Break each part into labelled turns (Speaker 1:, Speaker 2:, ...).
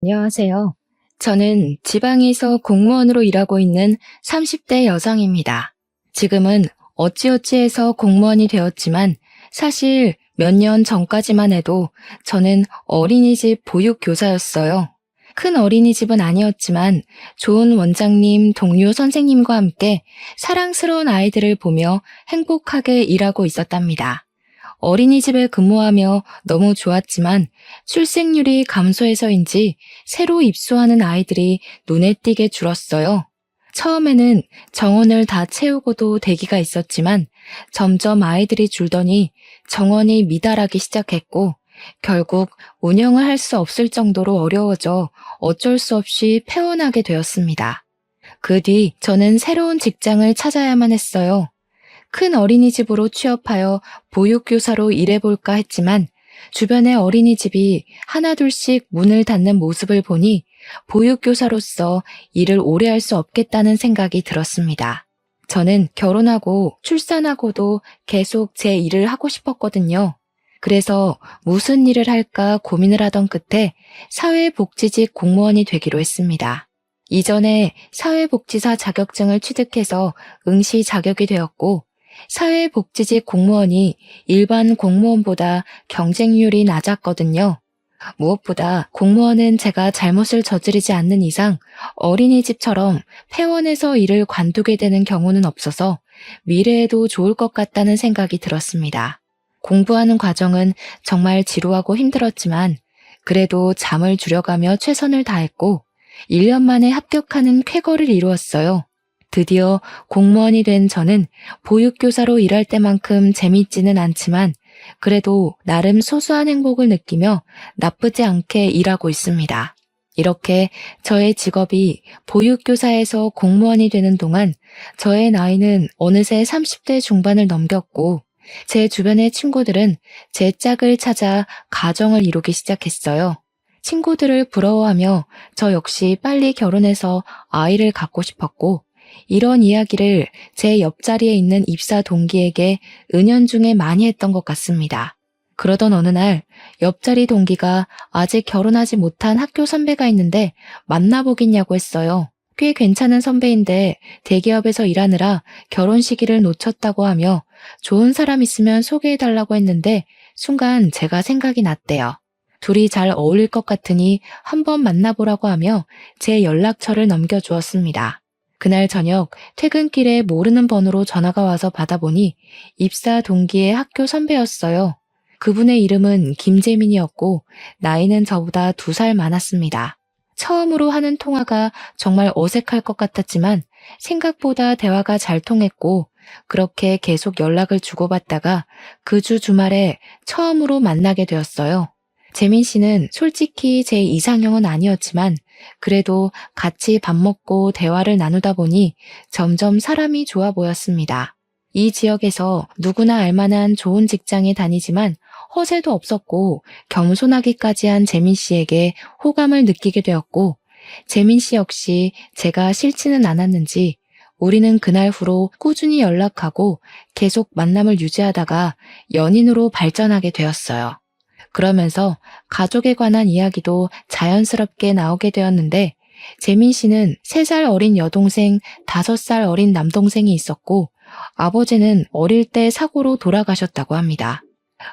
Speaker 1: 안녕하세요. 저는 지방에서 공무원으로 일하고 있는 30대 여성입니다. 지금은 어찌어찌해서 공무원이 되었지만 사실 몇 년 전까지만 해도 저는 어린이집 보육교사였어요. 큰 어린이집은 아니었지만 좋은 원장님, 동료 선생님과 함께 사랑스러운 아이들을 보며 행복하게 일하고 있었답니다. 어린이집에 근무하며 너무 좋았지만 출생률이 감소해서인지 새로 입소하는 아이들이 눈에 띄게 줄었어요. 처음에는 정원을 다 채우고도 대기가 있었지만 점점 아이들이 줄더니 정원이 미달하기 시작했고 결국 운영을 할 수 없을 정도로 어려워져 어쩔 수 없이 폐원하게 되었습니다. 그 뒤 저는 새로운 직장을 찾아야만 했어요. 큰 어린이집으로 취업하여 보육교사로 일해볼까 했지만 주변의 어린이집이 하나둘씩 문을 닫는 모습을 보니 보육교사로서 일을 오래 할 수 없겠다는 생각이 들었습니다. 저는 결혼하고 출산하고도 계속 제 일을 하고 싶었거든요. 그래서 무슨 일을 할까 고민을 하던 끝에 사회복지직 공무원이 되기로 했습니다. 이전에 사회복지사 자격증을 취득해서 응시 자격이 되었고 사회복지직 공무원이 일반 공무원보다 경쟁률이 낮았거든요. 무엇보다 공무원은 제가 잘못을 저지르지 않는 이상 어린이집처럼 폐원해서 일을 관두게 되는 경우는 없어서 미래에도 좋을 것 같다는 생각이 들었습니다. 공부하는 과정은 정말 지루하고 힘들었지만 그래도 잠을 줄여가며 최선을 다했고 1년 만에 합격하는 쾌거를 이루었어요. 드디어 공무원이 된 저는 보육교사로 일할 때만큼 재밌지는 않지만 그래도 나름 소소한 행복을 느끼며 나쁘지 않게 일하고 있습니다. 이렇게 저의 직업이 보육교사에서 공무원이 되는 동안 저의 나이는 어느새 30대 중반을 넘겼고 제 주변의 친구들은 제 짝을 찾아 가정을 이루기 시작했어요. 친구들을 부러워하며 저 역시 빨리 결혼해서 아이를 갖고 싶었고 이런 이야기를 제 옆자리에 있는 입사 동기에게 은연중에 많이 했던 것 같습니다. 그러던 어느 날 옆자리 동기가 아직 결혼하지 못한 학교 선배가 있는데 만나보겠냐고 했어요. 꽤 괜찮은 선배인데 대기업에서 일하느라 결혼 시기를 놓쳤다고 하며 좋은 사람 있으면 소개해달라고 했는데 순간 제가 생각이 났대요. 둘이 잘 어울릴 것 같으니 한번 만나보라고 하며 제 연락처를 넘겨주었습니다. 그날 저녁 퇴근길에 모르는 번호로 전화가 와서 받아보니 입사 동기의 학교 선배였어요. 그분의 이름은 김재민이었고 나이는 저보다 2살 많았습니다. 처음으로 하는 통화가 정말 어색할 것 같았지만 생각보다 대화가 잘 통했고 그렇게 계속 연락을 주고받다가 그 주 주말에 처음으로 만나게 되었어요. 재민 씨는 솔직히 제 이상형은 아니었지만 그래도 같이 밥 먹고 대화를 나누다 보니 점점 사람이 좋아 보였습니다. 이 지역에서 누구나 알만한 좋은 직장에 다니지만 허세도 없었고 겸손하기까지 한 재민 씨에게 호감을 느끼게 되었고 재민 씨 역시 제가 싫지는 않았는지 우리는 그날 후로 꾸준히 연락하고 계속 만남을 유지하다가 연인으로 발전하게 되었어요. 그러면서 가족에 관한 이야기도 자연스럽게 나오게 되었는데 재민 씨는 3살 어린 여동생, 5살 어린 남동생이 있었고 아버지는 어릴 때 사고로 돌아가셨다고 합니다.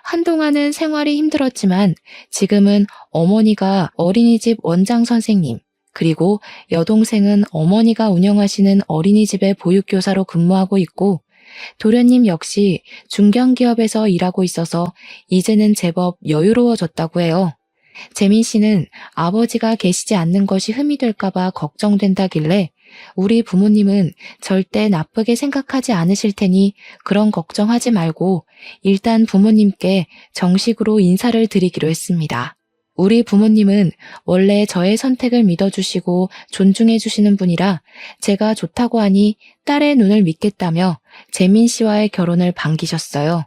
Speaker 1: 한동안은 생활이 힘들었지만 지금은 어머니가 어린이집 원장 선생님, 그리고 여동생은 어머니가 운영하시는 어린이집의 보육교사로 근무하고 있고 도련님 역시 중견기업에서 일하고 있어서 이제는 제법 여유로워졌다고 해요. 재민 씨는 아버지가 계시지 않는 것이 흠이 될까봐 걱정된다길래 우리 부모님은 절대 나쁘게 생각하지 않으실 테니 그런 걱정하지 말고 일단 부모님께 정식으로 인사를 드리기로 했습니다. 우리 부모님은 원래 저의 선택을 믿어주시고 존중해주시는 분이라 제가 좋다고 하니 딸의 눈을 믿겠다며 재민 씨와의 결혼을 반기셨어요.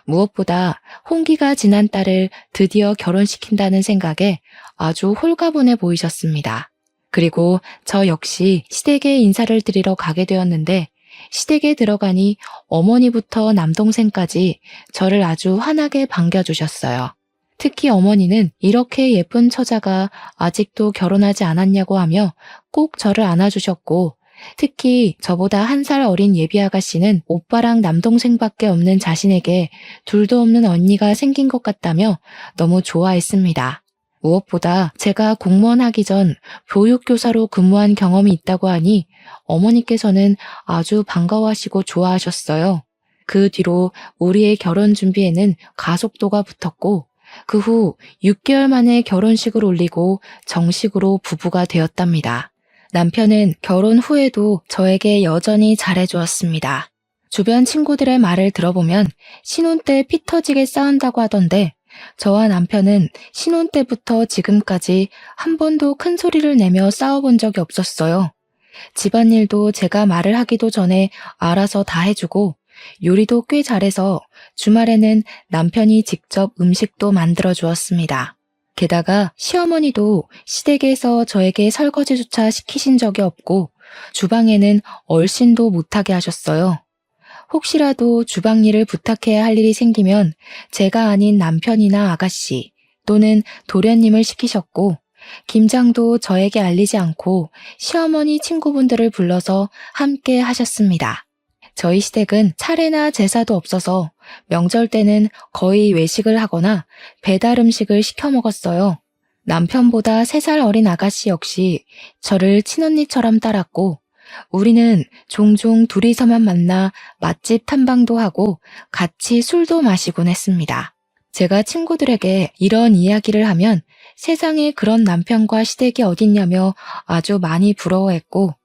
Speaker 1: 무엇보다 홍기가 지난 딸을 드디어 결혼시킨다는 생각에 아주 홀가분해 보이셨습니다. 그리고 저 역시 시댁에 인사를 드리러 가게 되었는데 시댁에 들어가니 어머니부터 남동생까지 저를 아주 환하게 반겨주셨어요. 특히 어머니는 이렇게 예쁜 처자가 아직도 결혼하지 않았냐고 하며 꼭 저를 안아주셨고, 특히 저보다 한 살 어린 예비 아가씨는 오빠랑 남동생밖에 없는 자신에게 둘도 없는 언니가 생긴 것 같다며 너무 좋아했습니다. 무엇보다 제가 공무원 하기 전 보육교사로 근무한 경험이 있다고 하니 어머니께서는 아주 반가워하시고 좋아하셨어요. 그 뒤로 우리의 결혼 준비에는 가속도가 붙었고, 그 후 6개월 만에 결혼식을 올리고 정식으로 부부가 되었답니다. 남편은 결혼 후에도 저에게 여전히 잘해주었습니다. 주변 친구들의 말을 들어보면 신혼 때 피 터지게 싸운다고 하던데, 저와 남편은 신혼 때부터 지금까지 한 번도 큰 소리를 내며 싸워본 적이 없었어요. 집안일도 제가 말을 하기도 전에 알아서 다 해주고, 요리도 꽤 잘해서 주말에는 남편이 직접 음식도 만들어 주었습니다. 게다가 시어머니도 시댁에서 저에게 설거지조차 시키신 적이 없고 주방에는 얼씬도 못하게 하셨어요. 혹시라도 주방 일을 부탁해야 할 일이 생기면 제가 아닌 남편이나 아가씨 또는 도련님을 시키셨고, 김장도 저에게 알리지 않고 시어머니 친구분들을 불러서 함께 하셨습니다. 저희 시댁은 차례나 제사도 없어서 명절 때는 거의 외식을 하거나 배달 음식을 시켜 먹었어요. 남편보다 3살 어린 아가씨 역시 저를 친언니처럼 따랐고, 우리는 종종 둘이서만 만나 맛집 탐방도 하고 같이 술도 마시곤 했습니다. 제가 친구들에게 이런 이야기를 하면 세상에 그런 남편과 시댁이 어딨냐며 아주 많이 부러워했고,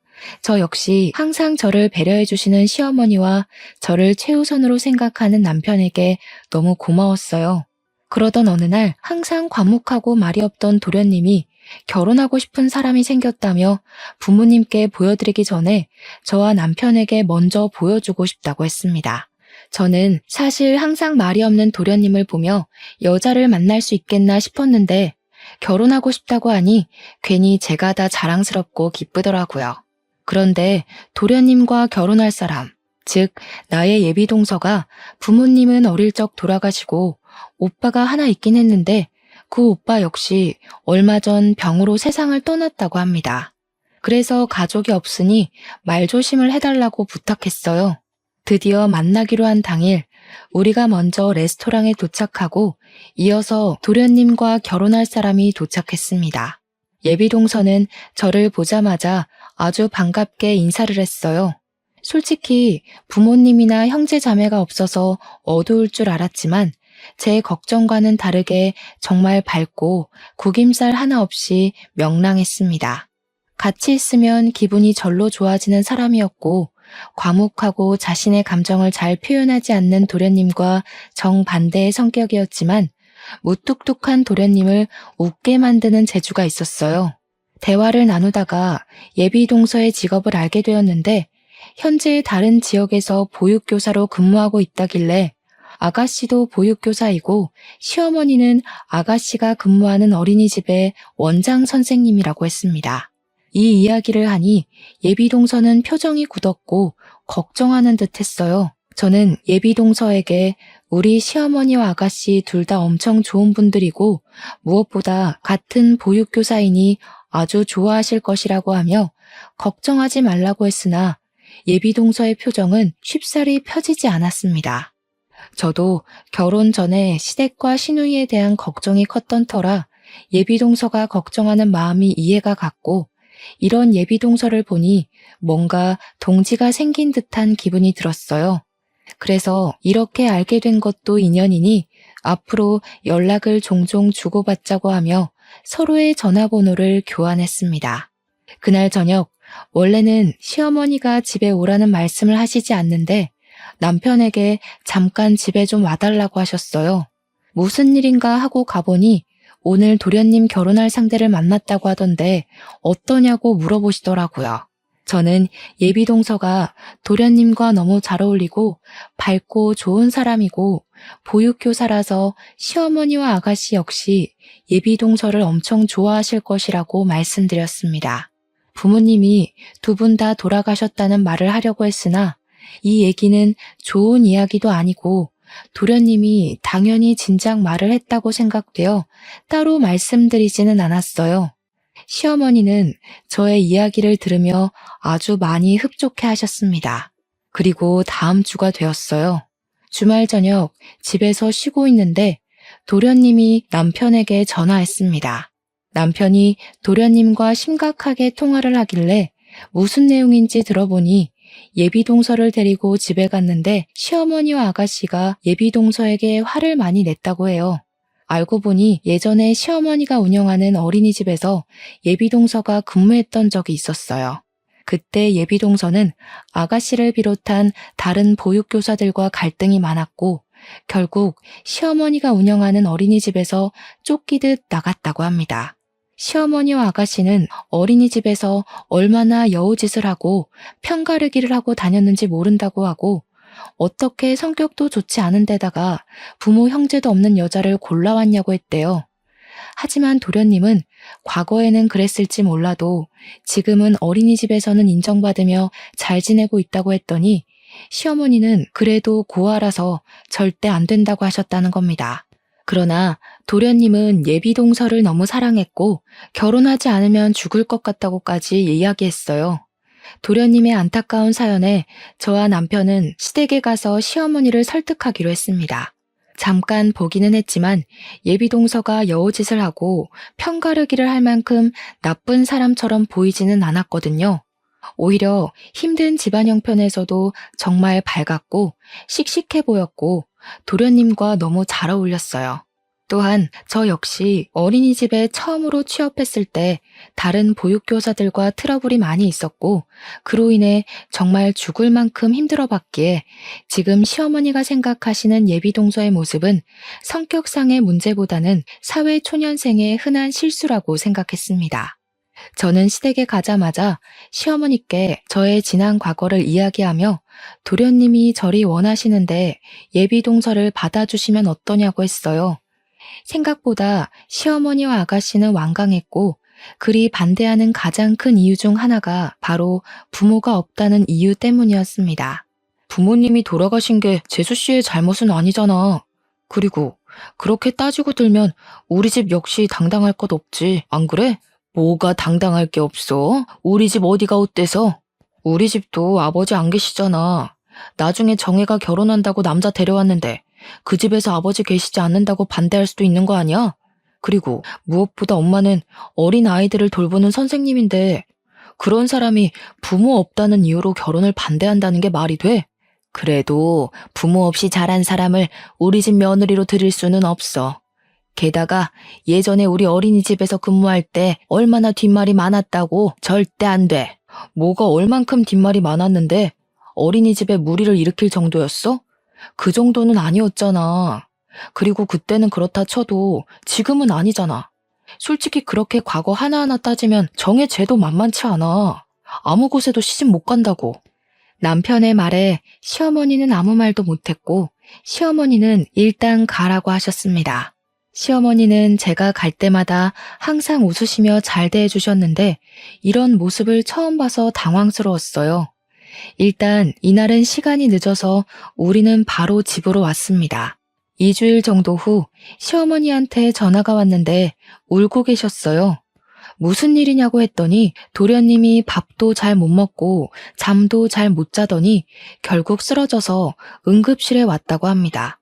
Speaker 1: 저 역시 항상 저를 배려해 주시는 시어머니와 저를 최우선으로 생각하는 남편에게 너무 고마웠어요. 그러던 어느 날 항상 과묵하고 말이 없던 도련님이 결혼하고 싶은 사람이 생겼다며 부모님께 보여드리기 전에 저와 남편에게 먼저 보여주고 싶다고 했습니다. 저는 사실 항상 말이 없는 도련님을 보며 여자를 만날 수 있겠나 싶었는데, 결혼하고 싶다고 하니 괜히 제가 다 자랑스럽고 기쁘더라고요. 그런데 도련님과 결혼할 사람, 즉 나의 예비동서가 부모님은 어릴 적 돌아가시고 오빠가 하나 있긴 했는데, 그 오빠 역시 얼마 전 병으로 세상을 떠났다고 합니다. 그래서 가족이 없으니 말조심을 해달라고 부탁했어요. 드디어 만나기로 한 당일 우리가 먼저 레스토랑에 도착하고 이어서 도련님과 결혼할 사람이 도착했습니다. 예비동서는 저를 보자마자 아주 반갑게 인사를 했어요. 솔직히 부모님이나 형제 자매가 없어서 어두울 줄 알았지만 제 걱정과는 다르게 정말 밝고 구김살 하나 없이 명랑했습니다. 같이 있으면 기분이 절로 좋아지는 사람이었고, 과묵하고 자신의 감정을 잘 표현하지 않는 도련님과 정반대의 성격이었지만 무뚝뚝한 도련님을 웃게 만드는 재주가 있었어요. 대화를 나누다가 예비동서의 직업을 알게 되었는데, 현재 다른 지역에서 보육교사로 근무하고 있다길래 아가씨도 보육교사이고 시어머니는 아가씨가 근무하는 어린이집의 원장 선생님이라고 했습니다. 이 이야기를 하니 예비동서는 표정이 굳었고 걱정하는 듯 했어요. 저는 예비동서에게 우리 시어머니와 아가씨 둘 다 엄청 좋은 분들이고 무엇보다 같은 보육교사이니 아주 좋아하실 것이라고 하며 걱정하지 말라고 했으나 예비동서의 표정은 쉽사리 펴지지 않았습니다. 저도 결혼 전에 시댁과 시누이에 대한 걱정이 컸던 터라 예비동서가 걱정하는 마음이 이해가 갔고, 이런 예비동서를 보니 뭔가 동지가 생긴 듯한 기분이 들었어요. 그래서 이렇게 알게 된 것도 인연이니 앞으로 연락을 종종 주고받자고 하며 서로의 전화번호를 교환했습니다. 그날 저녁, 원래는 시어머니가 집에 오라는 말씀을 하시지 않는데 남편에게 잠깐 집에 좀 와달라고 하셨어요. 무슨 일인가 하고 가보니 오늘 도련님 결혼할 상대를 만났다고 하던데 어떠냐고 물어보시더라고요. 저는 예비동서가 도련님과 너무 잘 어울리고 밝고 좋은 사람이고 보육교사라서 시어머니와 아가씨 역시 예비동서를 엄청 좋아하실 것이라고 말씀드렸습니다. 부모님이 두 분 다 돌아가셨다는 말을 하려고 했으나 이 얘기는 좋은 이야기도 아니고 도련님이 당연히 진작 말을 했다고 생각되어 따로 말씀드리지는 않았어요. 시어머니는 저의 이야기를 들으며 아주 많이 흡족해 하셨습니다. 그리고 다음 주가 되었어요. 주말 저녁 집에서 쉬고 있는데 도련님이 남편에게 전화했습니다. 남편이 도련님과 심각하게 통화를 하길래 무슨 내용인지 들어보니 예비동서를 데리고 집에 갔는데 시어머니와 아가씨가 예비동서에게 화를 많이 냈다고 해요. 알고 보니 예전에 시어머니가 운영하는 어린이집에서 예비동서가 근무했던 적이 있었어요. 그때 예비동서는 아가씨를 비롯한 다른 보육교사들과 갈등이 많았고 결국 시어머니가 운영하는 어린이집에서 쫓기듯 나갔다고 합니다. 시어머니와 아가씨는 어린이집에서 얼마나 여우짓을 하고 편가르기를 하고 다녔는지 모른다고 하고 어떻게 성격도 좋지 않은 데다가 부모 형제도 없는 여자를 골라왔냐고 했대요. 하지만 도련님은 과거에는 그랬을지 몰라도 지금은 어린이집에서는 인정받으며 잘 지내고 있다고 했더니 시어머니는 그래도 고아라서 절대 안 된다고 하셨다는 겁니다. 그러나 도련님은 예비동서를 너무 사랑했고 결혼하지 않으면 죽을 것 같다고까지 이야기했어요. 도련님의 안타까운 사연에 저와 남편은 시댁에 가서 시어머니를 설득하기로 했습니다. 잠깐 보기는 했지만 예비동서가 여우짓을 하고 편가르기를 할 만큼 나쁜 사람처럼 보이지는 않았거든요. 오히려 힘든 집안 형편에서도 정말 밝았고 씩씩해 보였고 도련님과 너무 잘 어울렸어요. 또한 저 역시 어린이집에 처음으로 취업했을 때 다른 보육교사들과 트러블이 많이 있었고 그로 인해 정말 죽을 만큼 힘들어봤기에 지금 시어머니가 생각하시는 예비동서의 모습은 성격상의 문제보다는 사회초년생의 흔한 실수라고 생각했습니다. 저는 시댁에 가자마자 시어머니께 저의 지난 과거를 이야기하며 도련님이 저리 원하시는데 예비동서를 받아주시면 어떠냐고 했어요. 생각보다 시어머니와 아가씨는 완강했고 그리 반대하는 가장 큰 이유 중 하나가 바로 부모가 없다는 이유 때문이었습니다. 부모님이 돌아가신 게 재수 씨의 잘못은 아니잖아. 그리고 그렇게 따지고 들면 우리 집 역시 당당할 것 없지, 안 그래? 뭐가 당당할 게 없어? 우리 집 어디가 어때서? 우리 집도 아버지 안 계시잖아. 나중에 정혜가 결혼한다고 남자 데려왔는데 그 집에서 아버지 계시지 않는다고 반대할 수도 있는 거 아니야? 그리고 무엇보다 엄마는 어린 아이들을 돌보는 선생님인데 그런 사람이 부모 없다는 이유로 결혼을 반대한다는 게 말이 돼? 그래도 부모 없이 자란 사람을 우리 집 며느리로 들일 수는 없어. 게다가 예전에 우리 어린이집에서 근무할 때 얼마나 뒷말이 많았다고. 절대 안 돼. 뭐가 얼만큼 뒷말이 많았는데 어린이집에 무리를 일으킬 정도였어? 그 정도는 아니었잖아. 그리고 그때는 그렇다 쳐도 지금은 아니잖아. 솔직히 그렇게 과거 하나하나 따지면 정의 죄도 만만치 않아. 아무 곳에도 시집 못 간다고. 남편의 말에 시어머니는 아무 말도 못했고 시어머니는 일단 가라고 하셨습니다. 시어머니는 제가 갈 때마다 항상 웃으시며 잘 대해주셨는데 이런 모습을 처음 봐서 당황스러웠어요. 일단 이날은 시간이 늦어서 우리는 바로 집으로 왔습니다. 2주일 정도 후 시어머니한테 전화가 왔는데 울고 계셨어요. 무슨 일이냐고 했더니 도련님이 밥도 잘 못 먹고 잠도 잘 못 자더니 결국 쓰러져서 응급실에 왔다고 합니다.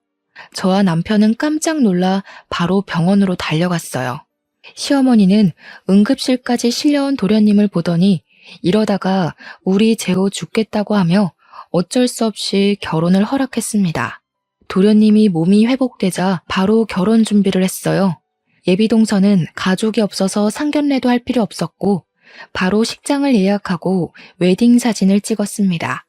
Speaker 1: 저와 남편은 깜짝 놀라 바로 병원으로 달려갔어요. 시어머니는 응급실까지 실려온 도련님을 보더니 이러다가 우리 재호 죽겠다고 하며 어쩔 수 없이 결혼을 허락했습니다. 도련님이 몸이 회복되자 바로 결혼 준비를 했어요. 예비동서는 가족이 없어서 상견례도 할 필요 없었고 바로 식장을 예약하고 웨딩 사진을 찍었습니다.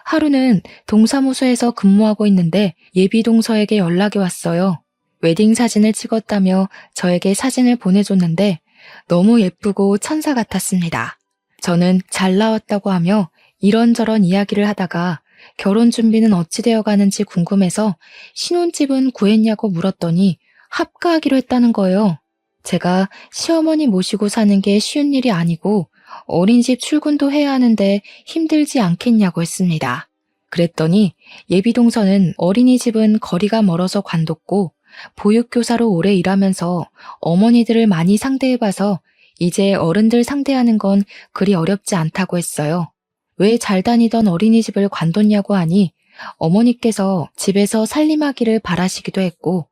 Speaker 1: 하루는 동사무소에서 근무하고 있는데 예비동서에게 연락이 왔어요. 웨딩 사진을 찍었다며 저에게 사진을 보내줬는데 너무 예쁘고 천사 같았습니다. 저는 잘 나왔다고 하며 이런저런 이야기를 하다가 결혼 준비는 어찌 되어 가는지 궁금해서 신혼집은 구했냐고 물었더니 합가하기로 했다는 거예요. 제가 시어머니 모시고 사는 게 쉬운 일이 아니고 어린이집 출근도 해야 하는데 힘들지 않겠냐고 했습니다. 그랬더니 예비동서는 어린이집은 거리가 멀어서 관뒀고 보육교사로 오래 일하면서 어머니들을 많이 상대해봐서 이제 어른들 상대하는 건 그리 어렵지 않다고 했어요. 왜 잘 다니던 어린이집을 관뒀냐고 하니 어머니께서 집에서 살림하기를 바라시기도 했고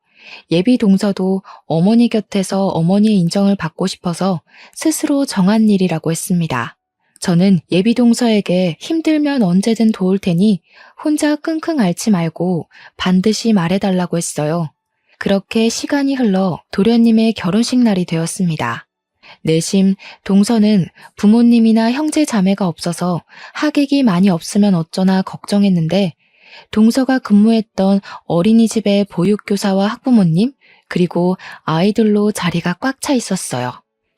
Speaker 1: 예비 동서도 어머니 곁에서 어머니의 인정을 받고 싶어서 스스로 정한 일이라고 했습니다. 저는 예비 동서에게 힘들면 언제든 도울 테니 혼자 끙끙 앓지 말고 반드시 말해달라고 했어요. 그렇게 시간이 흘러 도련님의 결혼식 날이 되었습니다. 내심 동서는 부모님이나 형제 자매가 없어서 하객이 많이 없으면 어쩌나 걱정했는데 동서가 근무했던 어린이집의 보육교사와 학부모님 그리고 아이들로 자리가 꽉 차 있었어요.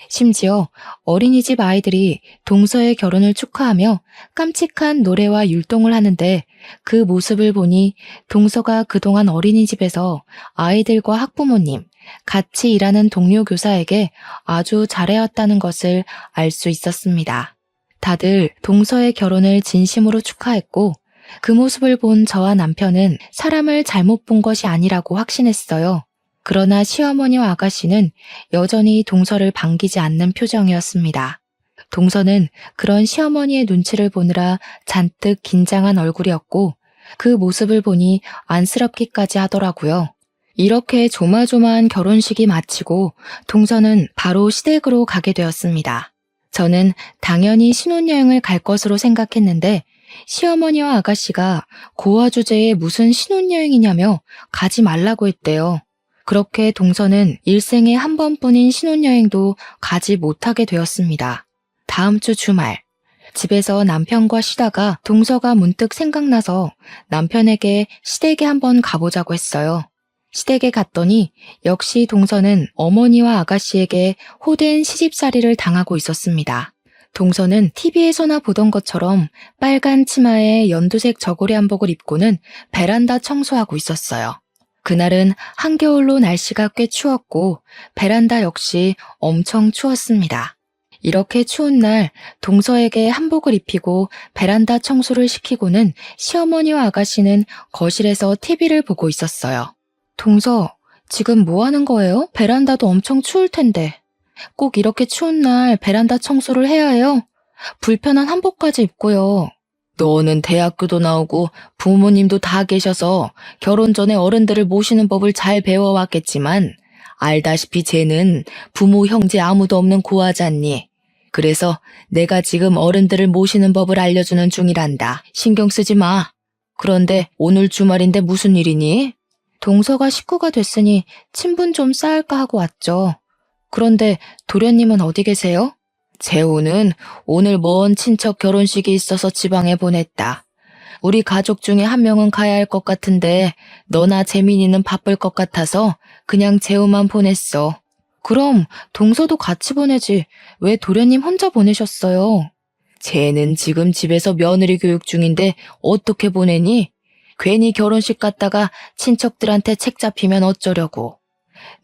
Speaker 1: 심지어 어린이집 아이들이 동서의 결혼을 축하하며 깜찍한 노래와 율동을 하는데 그 모습을 보니 동서가 그동안 어린이집에서 아이들과 학부모님, 같이 일하는 동료 교사에게 아주 잘해왔다는 것을 알 수 있었습니다. 다들 동서의 결혼을 진심으로 축하했고 그 모습을 본 저와 남편은 사람을 잘못 본 것이 아니라고 확신했어요. 그러나 시어머니와 아가씨는 여전히 동서를 반기지 않는 표정이었습니다. 동서는 그런 시어머니의 눈치를 보느라 잔뜩 긴장한 얼굴이었고 그 모습을 보니 안쓰럽기까지 하더라고요. 이렇게 조마조마한 결혼식이 마치고 동서는 바로 시댁으로 가게 되었습니다. 저는 당연히 신혼여행을 갈 것으로 생각했는데 시어머니와 아가씨가 고아 주제에 무슨 신혼여행이냐며 가지 말라고 했대요. 그렇게 동서는 일생에 한 번뿐인 신혼여행도 가지 못하게 되었습니다. 다음 주 주말, 집에서 남편과 쉬다가 동서가 문득 생각나서 남편에게 시댁에 한번 가보자고 했어요. 시댁에 갔더니 역시 동서는 어머니와 아가씨에게 호된 시집살이를 당하고 있었습니다. 동서는 TV에서나 보던 것처럼 빨간 치마에 연두색 저고리 한복을 입고는 베란다 청소하고 있었어요. 그날은 한겨울로 날씨가 꽤 추웠고 베란다 역시 엄청 추웠습니다. 이렇게 추운 날 동서에게 한복을 입히고 베란다 청소를 시키고는 시어머니와 아가씨는 거실에서 TV를 보고 있었어요. 동서, 지금 뭐 하는 거예요? 베란다도 엄청 추울 텐데. 꼭 이렇게 추운 날 베란다 청소를 해야 해요? 불편한 한복까지 입고요. 너는 대학교도 나오고 부모님도 다 계셔서 결혼 전에 어른들을 모시는 법을 잘 배워왔겠지만 알다시피 쟤는 부모 형제 아무도 없는 고아잖니. 그래서 내가 지금 어른들을 모시는 법을 알려주는 중이란다. 신경 쓰지 마. 그런데 오늘 주말인데 무슨 일이니? 동서가 식구가 됐으니 친분 좀 쌓을까 하고 왔죠. 그런데 도련님은 어디 계세요? 재호는 오늘 먼 친척 결혼식이 있어서 지방에 보냈다. 우리 가족 중에 한 명은 가야 할 것 같은데 너나 재민이는 바쁠 것 같아서 그냥 재호만 보냈어. 그럼 동서도 같이 보내지. 왜 도련님 혼자 보내셨어요? 쟤는 지금 집에서 며느리 교육 중인데 어떻게 보내니? 괜히 결혼식 갔다가 친척들한테 책 잡히면 어쩌려고.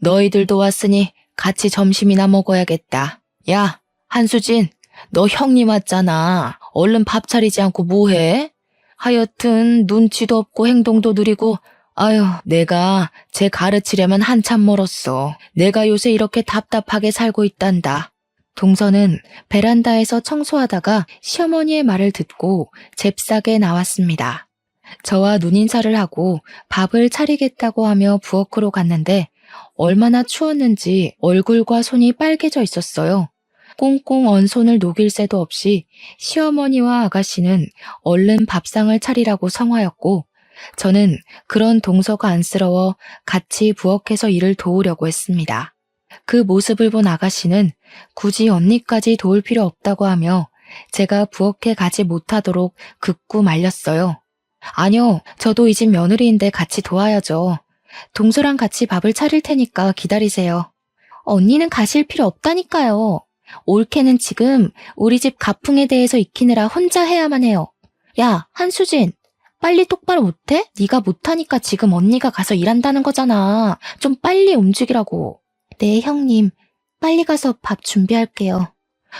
Speaker 1: 너희들도 왔으니 같이 점심이나 먹어야겠다. 야, 한수진, 너 형님 왔잖아. 얼른 밥 차리지 않고 뭐해? 하여튼 눈치도 없고 행동도 느리고 아유, 내가 쟤 가르치려면 한참 멀었어. 내가 요새 이렇게 답답하게 살고 있단다. 동서는 베란다에서 청소하다가 시어머니의 말을 듣고 잽싸게 나왔습니다. 저와 눈인사를 하고 밥을 차리겠다고 하며 부엌으로 갔는데 얼마나 추웠는지 얼굴과 손이 빨개져 있었어요. 꽁꽁 언 손을 녹일 새도 없이 시어머니와 아가씨는 얼른 밥상을 차리라고 성화였고 저는 그런 동서가 안쓰러워 같이 부엌에서 일을 도우려고 했습니다. 그 모습을 본 아가씨는 굳이 언니까지 도울 필요 없다고 하며 제가 부엌에 가지 못하도록 극구 말렸어요. 아니요, 저도 이 집 며느리인데 같이 도와야죠. 동서랑 같이 밥을 차릴 테니까 기다리세요. 언니는 가실 필요 없다니까요. 올케는 지금 우리 집 가풍에 대해서 익히느라 혼자 해야만 해요. 야, 한수진, 빨리 똑바로 못해? 네가 못하니까 지금 언니가 가서 일한다는 거잖아. 좀 빨리 움직이라고. 네, 형님. 빨리 가서 밥 준비할게요.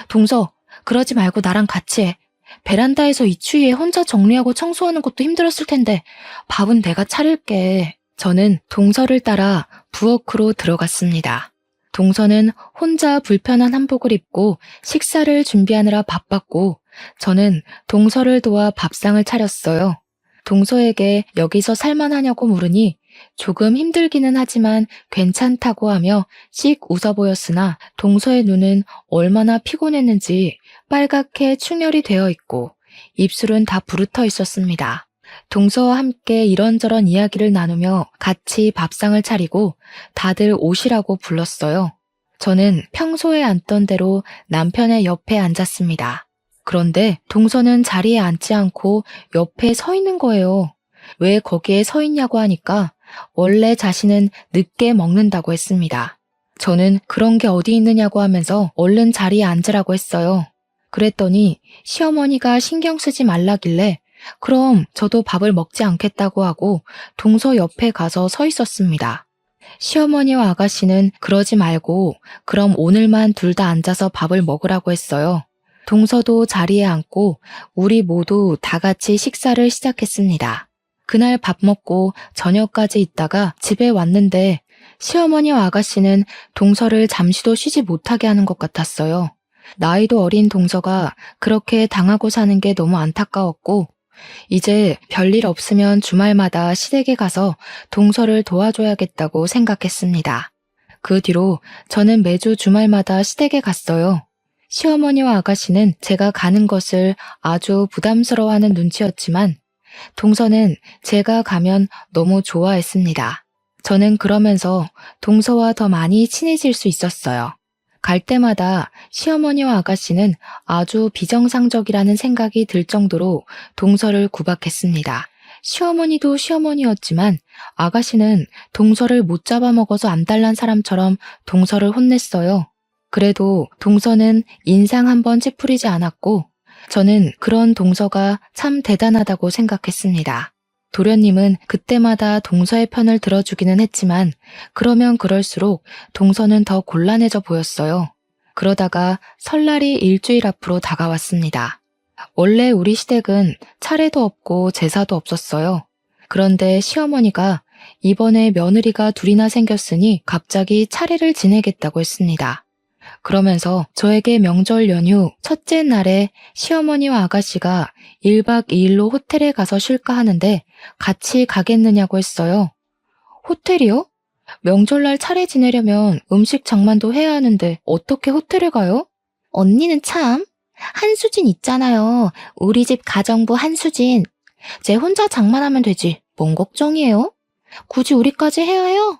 Speaker 1: 동서, 그러지 말고 나랑 같이 해. 베란다에서 이 추위에 혼자 정리하고 청소하는 것도 힘들었을 텐데 밥은 내가 차릴게. 저는 동서를 따라 부엌으로 들어갔습니다. 동서는 혼자 불편한 한복을 입고 식사를 준비하느라 바빴고 저는 동서를 도와 밥상을 차렸어요. 동서에게 여기서 살만하냐고 물으니 조금 힘들기는 하지만 괜찮다고 하며 씩 웃어 보였으나 동서의 눈은 얼마나 피곤했는지 빨갛게 충혈이 되어 있고 입술은 다 부르터 있었습니다. 동서와 함께 이런저런 이야기를 나누며 같이 밥상을 차리고 다들 오시라고 불렀어요. 저는 평소에 앉던 대로 남편의 옆에 앉았습니다. 그런데 동서는 자리에 앉지 않고 옆에 서 있는 거예요. 왜 거기에 서 있냐고 하니까 원래 자신은 늦게 먹는다고 했습니다. 저는 그런 게 어디 있느냐고 하면서 얼른 자리에 앉으라고 했어요. 그랬더니 시어머니가 신경 쓰지 말라길래 그럼 저도 밥을 먹지 않겠다고 하고 동서 옆에 가서 서 있었습니다. 시어머니와 아가씨는 그러지 말고 그럼 오늘만 둘 다 앉아서 밥을 먹으라고 했어요. 동서도 자리에 앉고 우리 모두 다 같이 식사를 시작했습니다. 그날 밥 먹고 저녁까지 있다가 집에 왔는데 시어머니와 아가씨는 동서를 잠시도 쉬지 못하게 하는 것 같았어요. 나이도 어린 동서가 그렇게 당하고 사는 게 너무 안타까웠고 이제 별일 없으면 주말마다 시댁에 가서 동서를 도와줘야겠다고 생각했습니다. 그 뒤로 저는 매주 주말마다 시댁에 갔어요. 시어머니와 아가씨는 제가 가는 것을 아주 부담스러워하는 눈치였지만 동서는 제가 가면 너무 좋아했습니다. 저는 그러면서 동서와 더 많이 친해질 수 있었어요. 갈 때마다 시어머니와 아가씨는 아주 비정상적이라는 생각이 들 정도로 동서를 구박했습니다. 시어머니도 시어머니였지만 아가씨는 동서를 못 잡아먹어서 안달난 사람처럼 동서를 혼냈어요. 그래도 동서는 인상 한번 찌푸리지 않았고 저는 그런 동서가 참 대단하다고 생각했습니다. 도련님은 그때마다 동서의 편을 들어주기는 했지만 그러면 그럴수록 동서는 더 곤란해져 보였어요. 그러다가 설날이 일주일 앞으로 다가왔습니다. 원래 우리 시댁은 차례도 없고 제사도 없었어요. 그런데 시어머니가 이번에 며느리가 둘이나 생겼으니 갑자기 차례를 지내겠다고 했습니다. 그러면서 저에게 명절 연휴 첫째 날에 시어머니와 아가씨가 1박 2일로 호텔에 가서 쉴까 하는데 같이 가겠느냐고 했어요. 호텔이요? 명절날 차례 지내려면 음식 장만도 해야 하는데 어떻게 호텔에 가요? 언니는 참 한수진 있잖아요. 우리 집 가정부 한수진. 쟤 혼자 장만하면 되지. 뭔 걱정이에요? 굳이 우리까지 해야 해요?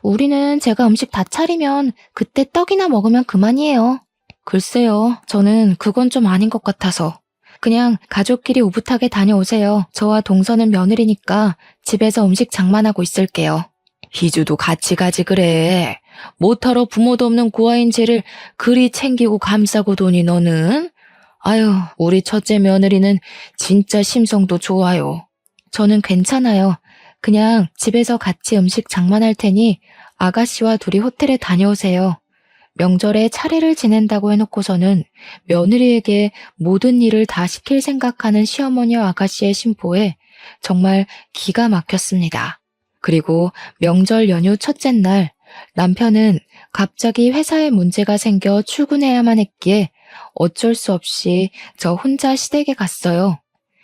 Speaker 1: 우리는 제가 음식 다 차리면 그때 떡이나 먹으면 그만이에요. 글쎄요, 저는 그건 좀 아닌 것 같아서. 그냥 가족끼리 오붓하게 다녀오세요. 저와 동서는 며느리니까 집에서 음식 장만하고 있을게요. 희주도 같이 가지 그래. 못하러 부모도 없는 고아인 쟤를 그리 챙기고 감싸고 도니 너는? 아유, 우리 첫째 며느리는 진짜 심성도 좋아요. 저는 괜찮아요. 그냥 집에서 같이 음식 장만할 테니 아가씨와 둘이 호텔에 다녀오세요. 명절에 차례를 지낸다고 해놓고서는 며느리에게 모든 일을 다 시킬 생각하는 시어머니와 아가씨의 심보에 정말 기가 막혔습니다. 그리고 명절 연휴 첫째 날 남편은 갑자기 회사에 문제가 생겨 출근해야만 했기에 어쩔 수 없이 저 혼자 시댁에 갔어요.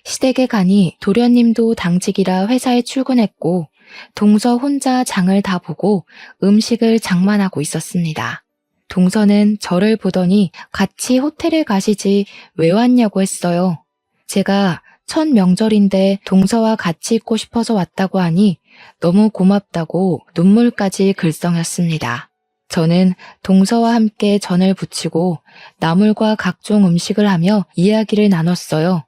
Speaker 1: 시댁에 가니 도련님도 당직이라 회사에 출근했고 동서 혼자 장을 다 보고 음식을 장만하고 있었습니다. 동서는 저를 보더니 같이 호텔에 가시지 왜 왔냐고 했어요. 제가 첫 명절인데 동서와 같이 있고 싶어서 왔다고 하니 너무 고맙다고 눈물까지 글썽였습니다. 저는 동서와 함께 전을 부치고 나물과 각종 음식을 하며 이야기를 나눴어요.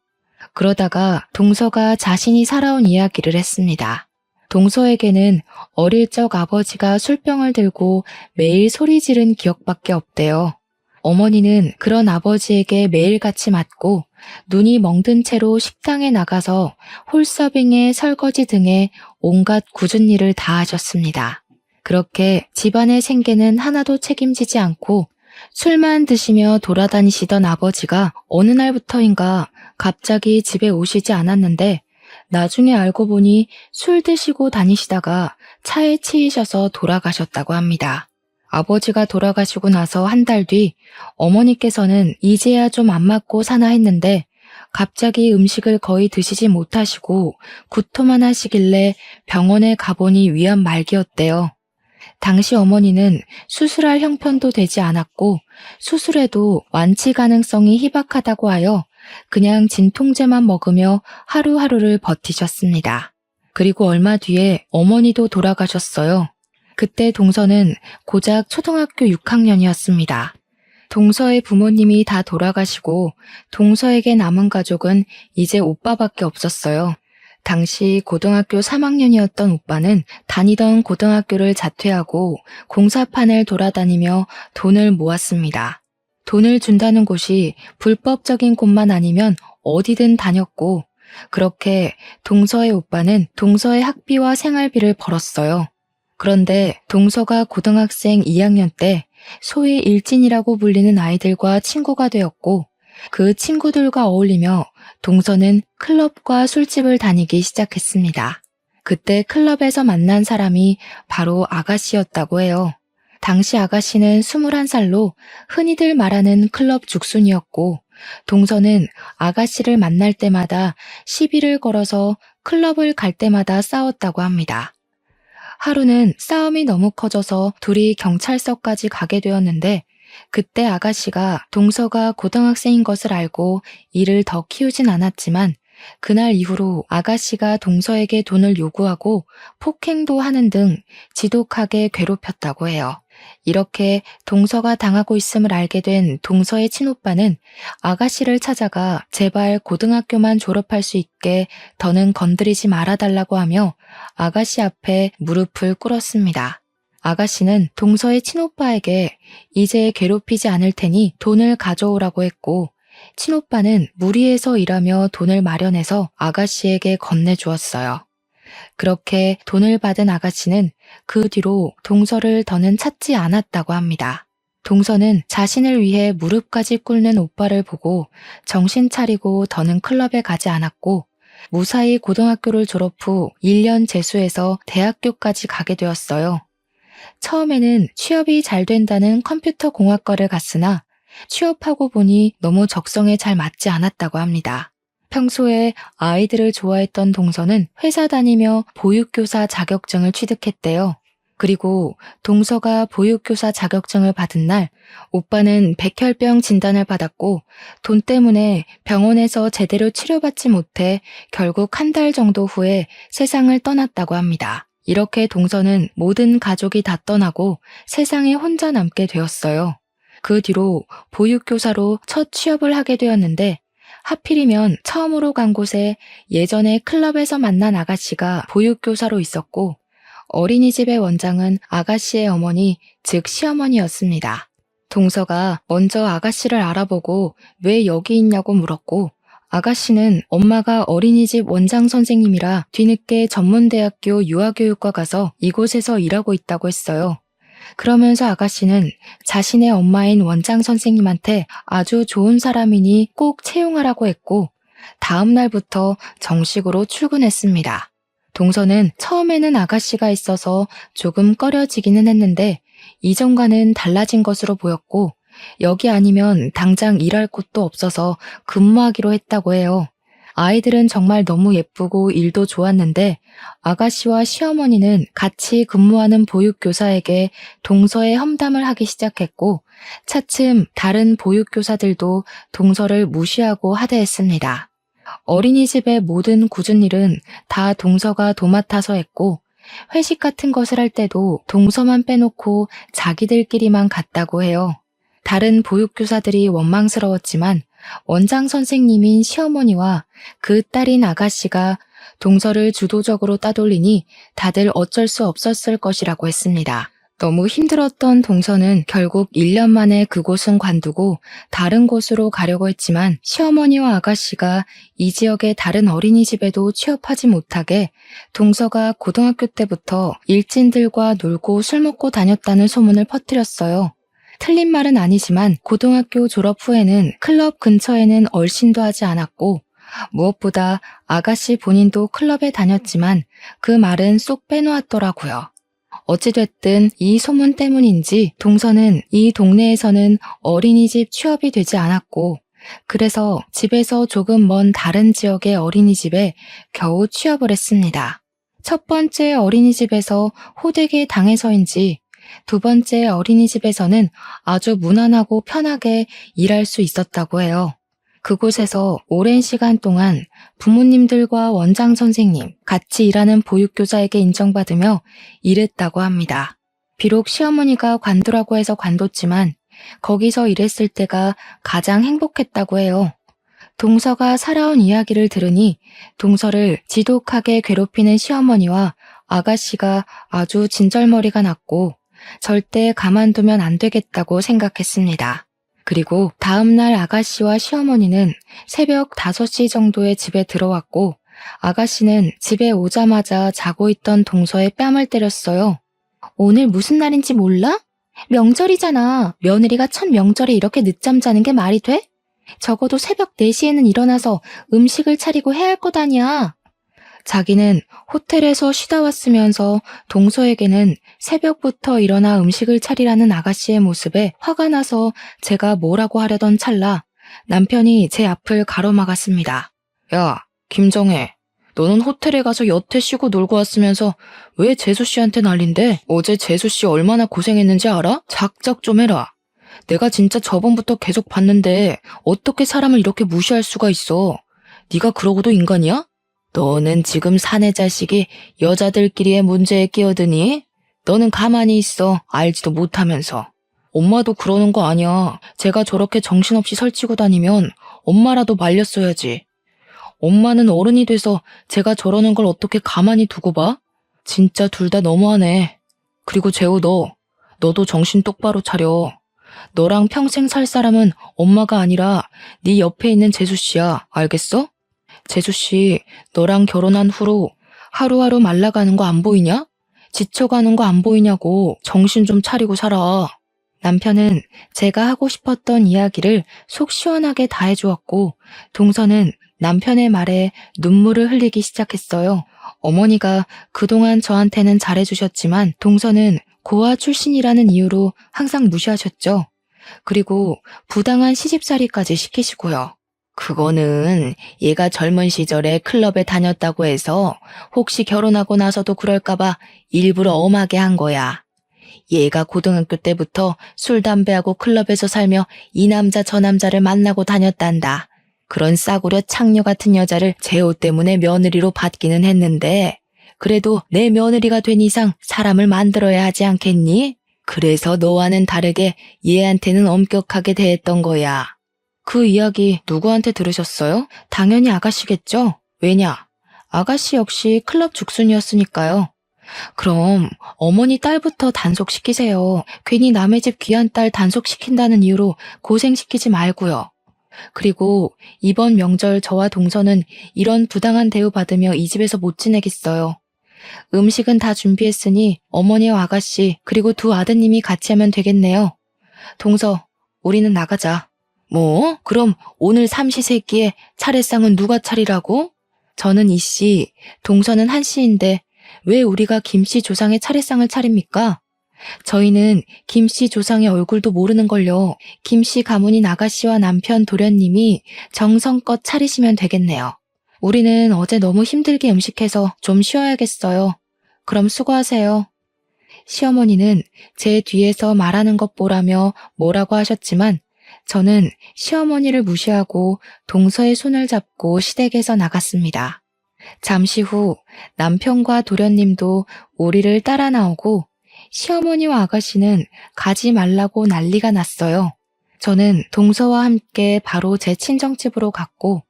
Speaker 1: 그러다가 동서가 자신이 살아온 이야기를 했습니다. 동서에게는 어릴 적 아버지가 술병을 들고 매일 소리 지른 기억밖에 없대요. 어머니는 그런 아버지에게 매일같이 맞고 눈이 멍든 채로 식당에 나가서 홀서빙에 설거지 등의 온갖 굳은 일을 다 하셨습니다. 그렇게 집안의 생계는 하나도 책임지지 않고 술만 드시며 돌아다니시던 아버지가 어느 날부터인가 갑자기 집에 오시지 않았는데 나중에 알고 보니 술 드시고 다니시다가 차에 치이셔서 돌아가셨다고 합니다. 아버지가 돌아가시고 나서 한 달 뒤 어머니께서는 이제야 좀 안 맞고 사나 했는데 갑자기 음식을 거의 드시지 못하시고 구토만 하시길래 병원에 가보니 위암 말기였대요. 당시 어머니는 수술할 형편도 되지 않았고 수술해도 완치 가능성이 희박하다고 하여 그냥 진통제만 먹으며 하루하루를 버티셨습니다. 그리고 얼마 뒤에 어머니도 돌아가셨어요. 그때 동서는 고작 초등학교 6학년이었습니다. 동서의 부모님이 다 돌아가시고 동서에게 남은 가족은 이제 오빠밖에 없었어요. 당시 고등학교 3학년이었던 오빠는 다니던 고등학교를 자퇴하고 공사판을 돌아다니며 돈을 모았습니다. 돈을 준다는 곳이 불법적인 곳만 아니면 어디든 다녔고 그렇게 동서의 오빠는 동서의 학비와 생활비를 벌었어요. 그런데 동서가 고등학생 2학년 때 소위 일진이라고 불리는 아이들과 친구가 되었고 그 친구들과 어울리며 동서는 클럽과 술집을 다니기 시작했습니다. 그때 클럽에서 만난 사람이 바로 아가씨였다고 해요. 당시 아가씨는 21살로 흔히들 말하는 클럽 죽순이었고 동서는 아가씨를 만날 때마다 시비를 걸어서 클럽을 갈 때마다 싸웠다고 합니다. 하루는 싸움이 너무 커져서 둘이 경찰서까지 가게 되었는데 그때 아가씨가 동서가 고등학생인 것을 알고 이를 더 키우진 않았지만 그날 이후로 아가씨가 동서에게 돈을 요구하고 폭행도 하는 등 지독하게 괴롭혔다고 해요. 이렇게 동서가 당하고 있음을 알게 된 동서의 친오빠는 아가씨를 찾아가 제발 고등학교만 졸업할 수 있게 더는 건드리지 말아달라고 하며 아가씨 앞에 무릎을 꿇었습니다. 아가씨는 동서의 친오빠에게 이제 괴롭히지 않을 테니 돈을 가져오라고 했고 친오빠는 무리해서 일하며 돈을 마련해서 아가씨에게 건네주었어요. 그렇게 돈을 받은 아가씨는 그 뒤로 동서를 더는 찾지 않았다고 합니다. 동서는 자신을 위해 무릎까지 꿇는 오빠를 보고 정신 차리고 더는 클럽에 가지 않았고 무사히 고등학교를 졸업 후 1년 재수해서 대학교까지 가게 되었어요. 처음에는 취업이 잘 된다는 컴퓨터 공학과를 갔으나 취업하고 보니 너무 적성에 잘 맞지 않았다고 합니다. 평소에 아이들을 좋아했던 동서는 회사 다니며 보육교사 자격증을 취득했대요. 그리고 동서가 보육교사 자격증을 받은 날 오빠는 백혈병 진단을 받았고 돈 때문에 병원에서 제대로 치료받지 못해 결국 한 달 정도 후에 세상을 떠났다고 합니다. 이렇게 동서는 모든 가족이 다 떠나고 세상에 혼자 남게 되었어요. 그 뒤로 보육교사로 첫 취업을 하게 되었는데 하필이면 처음으로 간 곳에 예전에 클럽에서 만난 아가씨가 보육교사로 있었고 어린이집의 원장은 아가씨의 어머니, 즉 시어머니였습니다. 동서가 먼저 아가씨를 알아보고 왜 여기 있냐고 물었고 아가씨는 엄마가 어린이집 원장 선생님이라 뒤늦게 전문대학교 유아교육과 가서 이곳에서 일하고 있다고 했어요. 그러면서 아가씨는 자신의 엄마인 원장 선생님한테 아주 좋은 사람이니 꼭 채용하라고 했고 다음 날부터 정식으로 출근했습니다. 동서는 처음에는 아가씨가 있어서 조금 꺼려지기는 했는데 이전과는 달라진 것으로 보였고 여기 아니면 당장 일할 곳도 없어서 근무하기로 했다고 해요. 아이들은 정말 너무 예쁘고 일도 좋았는데 아가씨와 시어머니는 같이 근무하는 보육교사에게 동서의 험담을 하기 시작했고 차츰 다른 보육교사들도 동서를 무시하고 하대했습니다. 어린이집의 모든 굳은 일은 다 동서가 도맡아서 했고 회식 같은 것을 할 때도 동서만 빼놓고 자기들끼리만 갔다고 해요. 다른 보육교사들이 원망스러웠지만 원장 선생님인 시어머니와 그 딸인 아가씨가 동서를 주도적으로 따돌리니 다들 어쩔 수 없었을 것이라고 했습니다. 너무 힘들었던 동서는 결국 1년 만에 그곳은 관두고 다른 곳으로 가려고 했지만 시어머니와 아가씨가 이 지역의 다른 어린이집에도 취업하지 못하게 동서가 고등학교 때부터 일진들과 놀고 술 먹고 다녔다는 소문을 퍼뜨렸어요. 틀린 말은 아니지만 고등학교 졸업 후에는 클럽 근처에는 얼씬도 하지 않았고 무엇보다 아가씨 본인도 클럽에 다녔지만 그 말은 쏙 빼놓았더라고요. 어찌됐든 이 소문 때문인지 동서는 이 동네에서는 어린이집 취업이 되지 않았고 그래서 집에서 조금 먼 다른 지역의 어린이집에 겨우 취업을 했습니다. 첫 번째 어린이집에서 호되게 당해서인지 두 번째 어린이집에서는 아주 무난하고 편하게 일할 수 있었다고 해요. 그곳에서 오랜 시간 동안 부모님들과 원장 선생님, 같이 일하는 보육교사에게 인정받으며 일했다고 합니다. 비록 시어머니가 관두라고 해서 관뒀지만 거기서 일했을 때가 가장 행복했다고 해요. 동서가 살아온 이야기를 들으니 동서를 지독하게 괴롭히는 시어머니와 아가씨가 아주 진절머리가 났고 절대 가만두면 안 되겠다고 생각했습니다. 그리고 다음날 아가씨와 시어머니는 새벽 5시 정도에 집에 들어왔고 아가씨는 집에 오자마자 자고 있던 동서의 뺨을 때렸어요. 오늘 무슨 날인지 몰라? 명절이잖아. 며느리가 첫 명절에 이렇게 늦잠 자는 게 말이 돼? 적어도 새벽 4시에는 일어나서 음식을 차리고 해야 할 것 아니야. 자기는 호텔에서 쉬다 왔으면서 동서에게는 새벽부터 일어나 음식을 차리라는 아가씨의 모습에 화가 나서 제가 뭐라고 하려던 찰나 남편이 제 앞을 가로막았습니다. 야, 김정혜. 너는 호텔에 가서 여태 쉬고 놀고 왔으면서 왜 재수씨한테 난린데? 어제 재수씨 얼마나 고생했는지 알아? 작작 좀 해라. 내가 진짜 저번부터 계속 봤는데 어떻게 사람을 이렇게 무시할 수가 있어? 네가 그러고도 인간이야? 너는 지금 사내 자식이 여자들끼리의 문제에 끼어드니? 너는 가만히 있어. 알지도 못하면서. 엄마도 그러는 거 아니야. 제가 저렇게 정신없이 설치고 다니면 엄마라도 말렸어야지. 엄마는 어른이 돼서 제가 저러는 걸 어떻게 가만히 두고 봐? 진짜 둘 다 너무하네. 그리고 재호 너도 정신 똑바로 차려. 너랑 평생 살 사람은 엄마가 아니라 네 옆에 있는 재수씨야. 알겠어? 재수씨, 너랑 결혼한 후로 하루하루 말라가는 거 안 보이냐? 지쳐가는 거 안 보이냐고. 정신 좀 차리고 살아. 남편은 제가 하고 싶었던 이야기를 속 시원하게 다 해주었고 동서는 남편의 말에 눈물을 흘리기 시작했어요. 어머니가 그동안 저한테는 잘해주셨지만 동서는 고아 출신이라는 이유로 항상 무시하셨죠. 그리고 부당한 시집살이까지 시키시고요. 그거는 얘가 젊은 시절에 클럽에 다녔다고 해서 혹시 결혼하고 나서도 그럴까봐 일부러 엄하게 한 거야. 얘가 고등학교 때부터 술, 담배하고 클럽에서 살며 이 남자 저 남자를 만나고 다녔단다. 그런 싸구려 창녀 같은 여자를 재호 때문에 며느리로 받기는 했는데 그래도 내 며느리가 된 이상 사람을 만들어야 하지 않겠니? 그래서 너와는 다르게 얘한테는 엄격하게 대했던 거야. 그 이야기 누구한테 들으셨어요? 당연히 아가씨겠죠? 왜냐? 아가씨 역시 클럽 죽순이었으니까요. 그럼 어머니 딸부터 단속시키세요. 괜히 남의 집 귀한 딸 단속시킨다는 이유로 고생시키지 말고요. 그리고 이번 명절 저와 동서는 이런 부당한 대우 받으며 이 집에서 못 지내겠어요. 음식은 다 준비했으니 어머니와 아가씨 그리고 두 아드님이 같이 하면 되겠네요. 동서, 우리는 나가자. 뭐? 그럼 오늘 삼시세끼에 차례상은 누가 차리라고? 저는 이씨, 동서는 한씨인데 왜 우리가 김씨 조상의 차례상을 차립니까? 저희는 김씨 조상의 얼굴도 모르는걸요. 김씨 가문인 아가씨와 남편 도련님이 정성껏 차리시면 되겠네요. 우리는 어제 너무 힘들게 음식해서 좀 쉬어야겠어요. 그럼 수고하세요. 시어머니는 제 뒤에서 말하는 것 보라며 뭐라고 하셨지만 저는 시어머니를 무시하고 동서의 손을 잡고 시댁에서 나갔습니다. 잠시 후 남편과 도련님도 우리를 따라 나오고 시어머니와 아가씨는 가지 말라고 난리가 났어요. 저는 동서와 함께 바로 제 친정집으로 갔고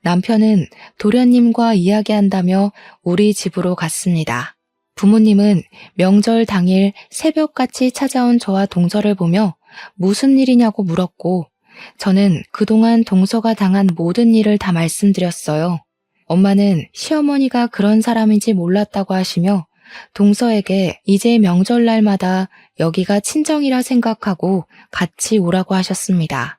Speaker 1: 남편은 도련님과 이야기한다며 우리 집으로 갔습니다. 부모님은 명절 당일 새벽같이 찾아온 저와 동서를 보며 무슨 일이냐고 물었고 저는 그동안 동서가 당한 모든 일을 다 말씀드렸어요. 엄마는 시어머니가 그런 사람인지 몰랐다고 하시며 동서에게 이제 명절날마다 여기가 친정이라 생각하고 같이 오라고 하셨습니다.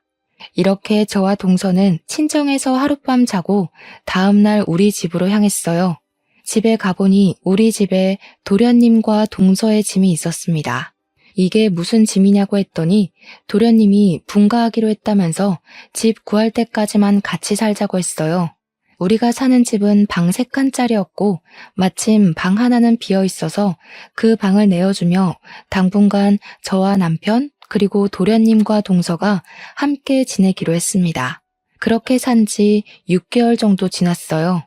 Speaker 1: 이렇게 저와 동서는 친정에서 하룻밤 자고 다음날 우리 집으로 향했어요. 집에 가보니 우리 집에 도련님과 동서의 짐이 있었습니다. 이게 무슨 짐이냐고 했더니 도련님이 분가하기로 했다면서 집 구할 때까지만 같이 살자고 했어요. 우리가 사는 집은 방 3칸짜리였고 마침 방 하나는 비어 있어서 그 방을 내어주며 당분간 저와 남편 그리고 도련님과 동서가 함께 지내기로 했습니다. 그렇게 산 지 6개월 정도 지났어요.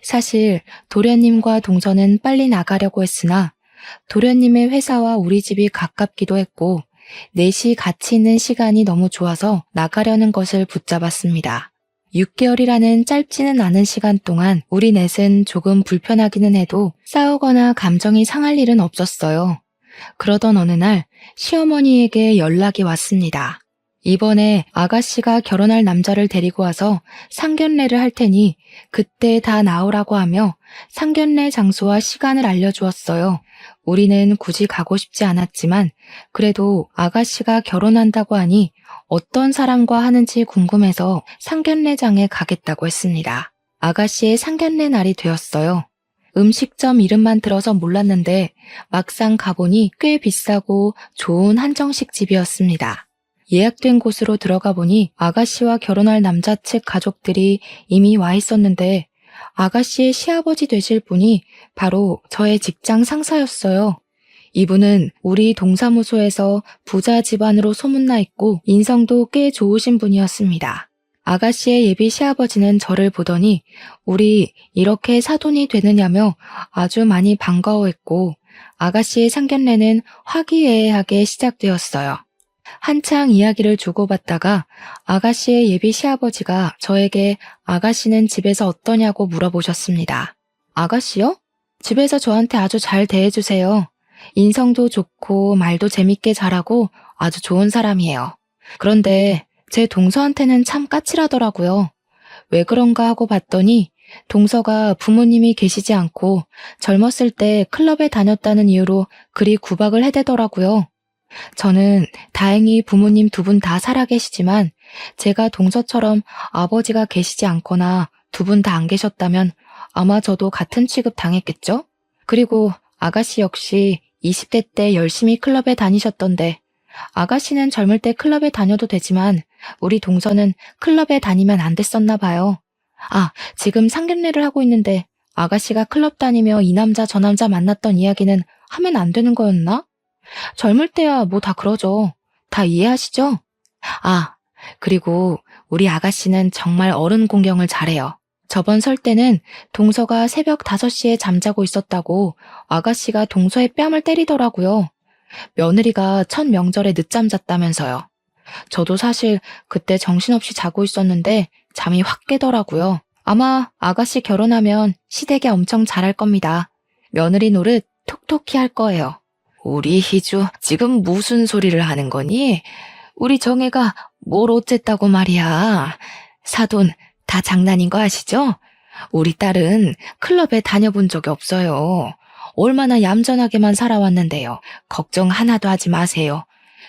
Speaker 1: 사실 도련님과 동서는 빨리 나가려고 했으나 도련님의 회사와 우리 집이 가깝기도 했고 넷이 같이 있는 시간이 너무 좋아서 나가려는 것을 붙잡았습니다. 6개월이라는 짧지는 않은 시간 동안 우리 넷은 조금 불편하기는 해도 싸우거나 감정이 상할 일은 없었어요. 그러던 어느 날 시어머니에게 연락이 왔습니다. 이번에 아가씨가 결혼할 남자를 데리고 와서 상견례를 할 테니 그때 다 나오라고 하며 상견례 장소와 시간을 알려주었어요. 우리는 굳이 가고 싶지 않았지만 그래도 아가씨가 결혼한다고 하니 어떤 사람과 하는지 궁금해서 상견례장에 가겠다고 했습니다. 아가씨의 상견례 날이 되었어요. 음식점 이름만 들어서 몰랐는데 막상 가보니 꽤 비싸고 좋은 한정식 집이었습니다. 예약된 곳으로 들어가 보니 아가씨와 결혼할 남자 측 가족들이 이미 와 있었는데 아가씨의 시아버지 되실 분이 바로 저의 직장 상사였어요. 이분은 우리 동사무소에서 부자 집안으로 소문나 있고 인성도 꽤 좋으신 분이었습니다. 아가씨의 예비 시아버지는 저를 보더니 우리 이렇게 사돈이 되느냐며 아주 많이 반가워했고 아가씨의 상견례는 화기애애하게 시작되었어요. 한창 이야기를 주고받다가 아가씨의 예비 시아버지가 저에게 아가씨는 집에서 어떠냐고 물어보셨습니다. 아가씨요? 집에서 저한테 아주 잘 대해주세요. 인성도 좋고 말도 재밌게 잘하고 아주 좋은 사람이에요. 그런데 제 동서한테는 참 까칠하더라고요. 왜 그런가 하고 봤더니 동서가 부모님이 계시지 않고 젊었을 때 클럽에 다녔다는 이유로 그리 구박을 해대더라고요. 저는 다행히 부모님 2분 다 살아계시지만 제가 동서처럼 아버지가 계시지 않거나 2분 다 안 계셨다면 아마 저도 같은 취급 당했겠죠? 그리고 아가씨 역시 20대 때 열심히 클럽에 다니셨던데 아가씨는 젊을 때 클럽에 다녀도 되지만 우리 동서는 클럽에 다니면 안 됐었나 봐요. 아, 지금 상견례를 하고 있는데 아가씨가 클럽 다니며 이 남자 저 남자 만났던 이야기는 하면 안 되는 거였나? 젊을 때야 뭐 다 그러죠. 다 이해하시죠? 아, 그리고 우리 아가씨는 정말 어른 공경을 잘해요. 저번 설 때는 동서가 새벽 5시에 잠자고 있었다고 아가씨가 동서의 뺨을 때리더라고요. 며느리가 첫 명절에 늦잠 잤다면서요. 저도 사실 그때 정신없이 자고 있었는데 잠이 확 깨더라고요. 아마 아가씨 결혼하면 시댁에 엄청 잘할 겁니다. 며느리 노릇 톡톡히 할 거예요. 우리 희주 지금 무슨 소리를 하는 거니? 우리 정혜가 뭘 어쨌다고 말이야. 사돈 다 장난인 거 아시죠? 우리 딸은 클럽에 다녀본 적이 없어요. 얼마나 얌전하게만 살아왔는데요. 걱정 하나도 하지 마세요.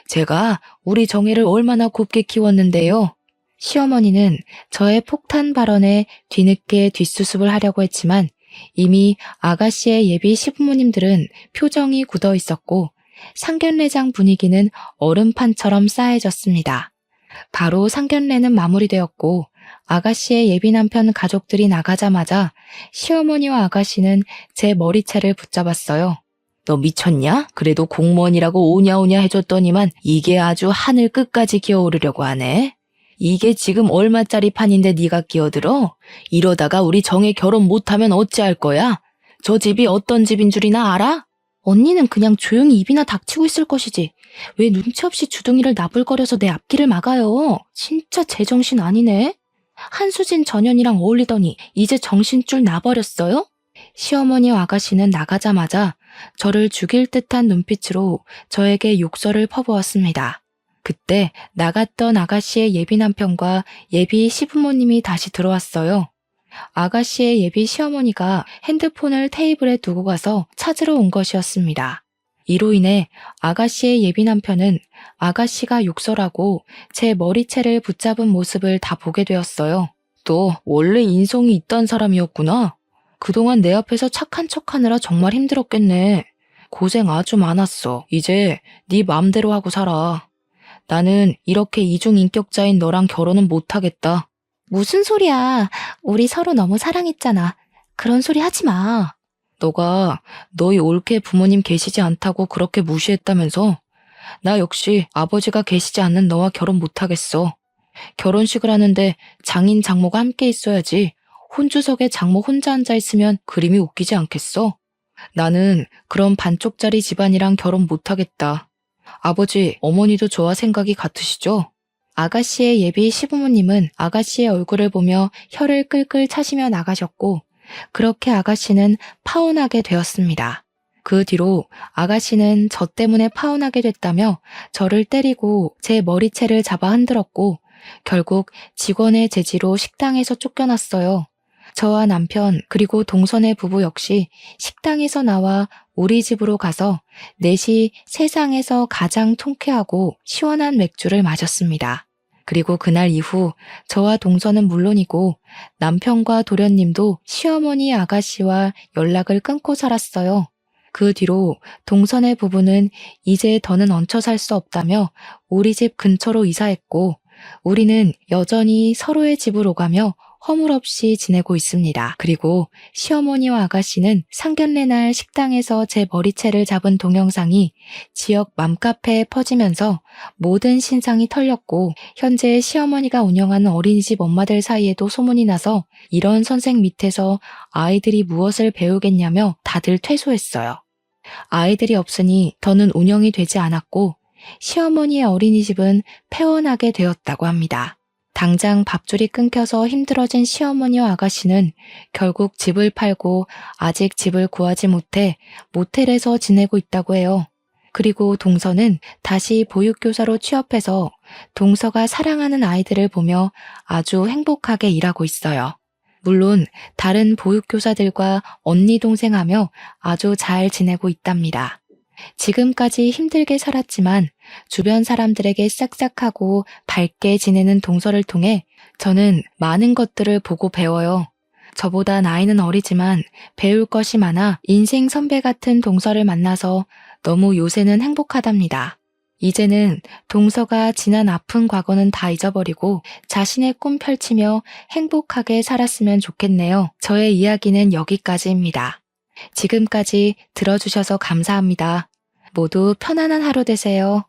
Speaker 1: 제가 우리 정혜를 얼마나 곱게 키웠는데요. 시어머니는 저의 폭탄 발언에 뒤늦게 뒷수습을 하려고 했지만 이미 아가씨의 예비 시부모님들은 표정이 굳어 있었고 상견례장 분위기는 얼음판처럼 싸해졌습니다. 바로 상견례는 마무리되었고 아가씨의 예비 남편 가족들이 나가자마자 시어머니와 아가씨는 제 머리채를 붙잡았어요. 너 미쳤냐? 그래도 공무원이라고 오냐오냐 해줬더니만 이게 아주 하늘 끝까지 기어오르려고 하네. 이게 지금 얼마짜리 판인데 네가 끼어들어? 이러다가 우리 정혜 결혼 못하면 어찌할 거야? 저 집이 어떤 집인 줄이나 알아? 언니는 그냥 조용히 입이나 닥치고 있을 것이지. 왜 눈치 없이 주둥이를 나불거려서 내 앞길을 막아요? 진짜 제정신 아니네. 한수진 전현이랑 어울리더니 이제 정신줄 나버렸어요? 시어머니와 아가씨는 나가자마자 저를 죽일 듯한 눈빛으로 저에게 욕설을 퍼부었습니다. 그때 나갔던 아가씨의 예비 남편과 예비 시부모님이 다시 들어왔어요. 아가씨의 예비 시어머니가 핸드폰을 테이블에 두고 가서 찾으러 온 것이었습니다. 이로 인해 아가씨의 예비 남편은 아가씨가 욕설하고 제 머리채를 붙잡은 모습을 다 보게 되었어요. 너 원래 인성이 있던 사람이었구나. 그동안 내 앞에서 착한 척하느라 정말 힘들었겠네. 고생 아주 많았어. 이제 네 맘대로 하고 살아. 나는 이렇게 이중인격자인 너랑 결혼은 못하겠다. 무슨 소리야. 우리 서로 너무 사랑했잖아. 그런 소리 하지 마. 너가 너희 올케 부모님 계시지 않다고 그렇게 무시했다면서? 나 역시 아버지가 계시지 않는 너와 결혼 못하겠어. 결혼식을 하는데 장인 장모가 함께 있어야지. 혼주석에 장모 혼자 앉아 있으면 그림이 웃기지 않겠어? 나는 그런 반쪽짜리 집안이랑 결혼 못하겠다. 아버지, 어머니도 저와 생각이 같으시죠? 아가씨의 예비 시부모님은 아가씨의 얼굴을 보며 혀를 끌끌 차시며 나가셨고, 그렇게 아가씨는 파혼하게 되었습니다. 그 뒤로 아가씨는 저 때문에 파혼하게 됐다며 저를 때리고 제 머리채를 잡아 흔들었고, 결국 직원의 제지로 식당에서 쫓겨났어요. 저와 남편 그리고 동선의 부부 역시 식당에서 나와 우리 집으로 가서 넷이 세상에서 가장 통쾌하고 시원한 맥주를 마셨습니다. 그리고 그날 이후 저와 동선은 물론이고 남편과 도련님도 시어머니 아가씨와 연락을 끊고 살았어요. 그 뒤로 동선의 부부는 이제 더는 얹혀 살 수 없다며 우리 집 근처로 이사했고 우리는 여전히 서로의 집으로 오가며 허물없이 지내고 있습니다. 그리고 시어머니와 아가씨는 상견례 날 식당에서 제 머리채를 잡은 동영상이 지역 맘카페에 퍼지면서 모든 신상이 털렸고 현재 시어머니가 운영하는 어린이집 엄마들 사이에도 소문이 나서 이런 선생 밑에서 아이들이 무엇을 배우겠냐며 다들 퇴소했어요. 아이들이 없으니 더는 운영이 되지 않았고 시어머니의 어린이집은 폐원하게 되었다고 합니다. 당장 밥줄이 끊겨서 힘들어진 시어머니와 아가씨는 결국 집을 팔고 아직 집을 구하지 못해 모텔에서 지내고 있다고 해요. 그리고 동서는 다시 보육교사로 취업해서 동서가 사랑하는 아이들을 보며 아주 행복하게 일하고 있어요. 물론 다른 보육교사들과 언니 동생하며 아주 잘 지내고 있답니다. 지금까지 힘들게 살았지만 주변 사람들에게 싹싹하고 밝게 지내는 동서를 통해 저는 많은 것들을 보고 배워요. 저보다 나이는 어리지만 배울 것이 많아 인생 선배 같은 동서를 만나서 너무 요새는 행복하답니다. 이제는 동서가 지난 아픈 과거는 다 잊어버리고 자신의 꿈 펼치며 행복하게 살았으면 좋겠네요. 저의 이야기는 여기까지입니다. 지금까지 들어주셔서 감사합니다. 모두 편안한 하루 되세요.